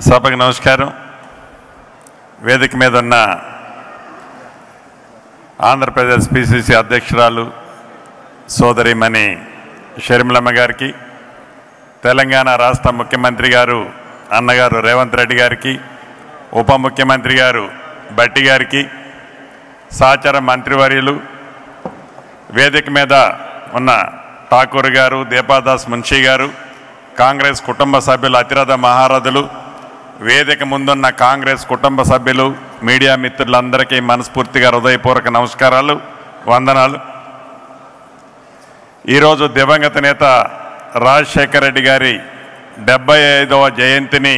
సభకు నమస్కారం. వేదిక మీద ఉన్న ఆంధ్రప్రదేశ్ పిసిసి అధ్యక్షురాలు సోదరిమణి షర్మిలమ్మ గారికి, తెలంగాణ రాష్ట్ర ముఖ్యమంత్రి గారు అన్నగారు రేవంత్ రెడ్డి గారికి, ఉప ముఖ్యమంత్రి గారు బట్టి గారికి, సహచర మంత్రివర్యులు, వేదిక మీద ఉన్న ఠాకూర్ గారు, దీపాదాస్ మున్షి గారు, కాంగ్రెస్ కుటుంబ సభ్యులు, అతిరథ మహారథులు, వేదిక ముందున్న కాంగ్రెస్ కుటుంబ సభ్యులు, మీడియా మిత్రులందరికీ మనస్ఫూర్తిగా హృదయపూర్వక నమస్కారాలు, వందనాలు. ఈరోజు దివంగత నేత రాజశేఖర రెడ్డి గారి 75వ జయంతిని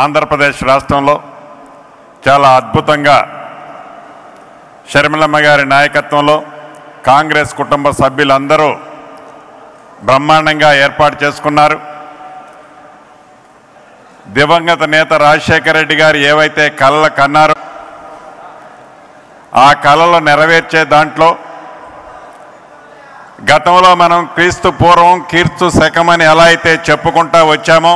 ఆంధ్రప్రదేశ్ రాష్ట్రంలో చాలా అద్భుతంగా షర్మిలమ్మ గారి నాయకత్వంలో కాంగ్రెస్ కుటుంబ సభ్యులందరూ బ్రహ్మాండంగా ఏర్పాటు చేసుకున్నారు. దివంగత నేత రాజశేఖర రెడ్డి గారు ఏవైతే కలలు కన్నారో ఆ కలలు నెరవేర్చే దాంట్లో గతంలో మనం క్రీస్తు పూర్వం కీర్తు శకమని ఎలా అయితే చెప్పుకుంటా వచ్చామో,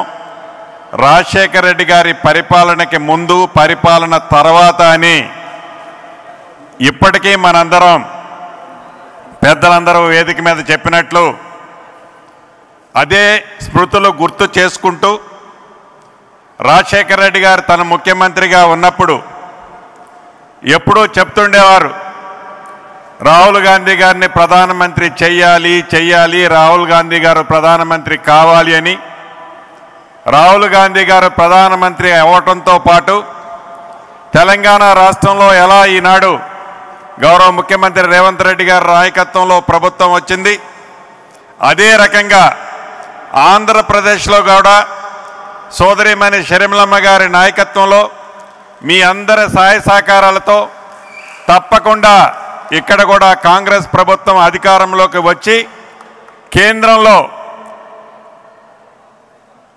రాజశేఖర రెడ్డి గారి పరిపాలనకి ముందు, పరిపాలన తర్వాత అని ఇప్పటికీ మనందరం పెద్దలందరూ వేదిక మీద చెప్పినట్లు అదే స్మృతులు గుర్తు చేసుకుంటూ, రాజశేఖర రెడ్డి గారు తన ముఖ్యమంత్రిగా ఉన్నప్పుడు ఎప్పుడూ చెప్తుండేవారు, రాహుల్ గాంధీ గారిని ప్రధానమంత్రి చెయ్యాలి, రాహుల్ గాంధీ గారు ప్రధానమంత్రి కావాలి అని. రాహుల్ గాంధీ గారు ప్రధానమంత్రి అవ్వటంతో పాటు తెలంగాణ రాష్ట్రంలో ఎలా ఈనాడు గౌరవ ముఖ్యమంత్రి రేవంత్ రెడ్డి గారి నాయకత్వంలో ప్రభుత్వం వచ్చింది, అదే రకంగా ఆంధ్రప్రదేశ్లో కూడా సోదరిమణి షర్మిలమ్మ గారి నాయకత్వంలో మీ అందరి సహాయ సహకారాలతో తప్పకుండా ఇక్కడ కూడా కాంగ్రెస్ ప్రభుత్వం అధికారంలోకి వచ్చి కేంద్రంలో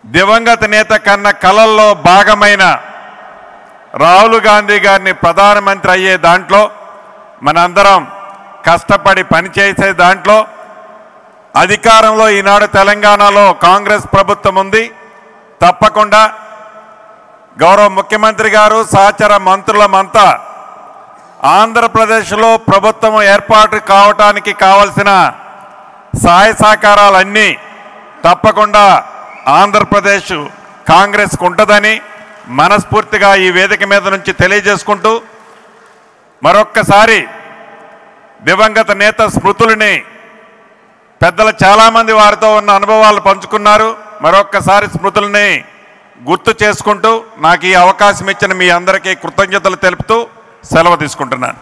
దివంగత నేత కన్న కలల్లో భాగమైన రాహుల్ గాంధీ గారిని ప్రధానమంత్రి అయ్యే దాంట్లో మనందరం కష్టపడి పనిచేసే దాంట్లో అధికారంలో ఈనాడు తెలంగాణలో కాంగ్రెస్ ప్రభుత్వం ఉంది. తప్పకుండా గౌరవ ముఖ్యమంత్రి గారు సహచర మంత్రులమంతా ఆంధ్రప్రదేశ్లో ప్రభుత్వం ఏర్పాటు కావటానికి కావలసిన సహాయ సహకారాలన్నీ తప్పకుండా ఆంధ్రప్రదేశ్ కాంగ్రెస్కు ఉంటుందని మనస్ఫూర్తిగా ఈ వేదిక మీద నుంచి తెలియజేసుకుంటూ, మరొక్కసారి దివంగత నేత స్మృతులని పెద్దలు చాలామంది వారితో ఉన్న అనుభవాలు పంచుకున్నారు. మరొక్కసారి స్మృతుల్ని గుర్తు చేసుకుంటూ నాకు ఈ అవకాశం ఇచ్చిన మీ అందరికీ కృతజ్ఞతలు తెలుపుతూ సెలవు తీసుకుంటున్నాను.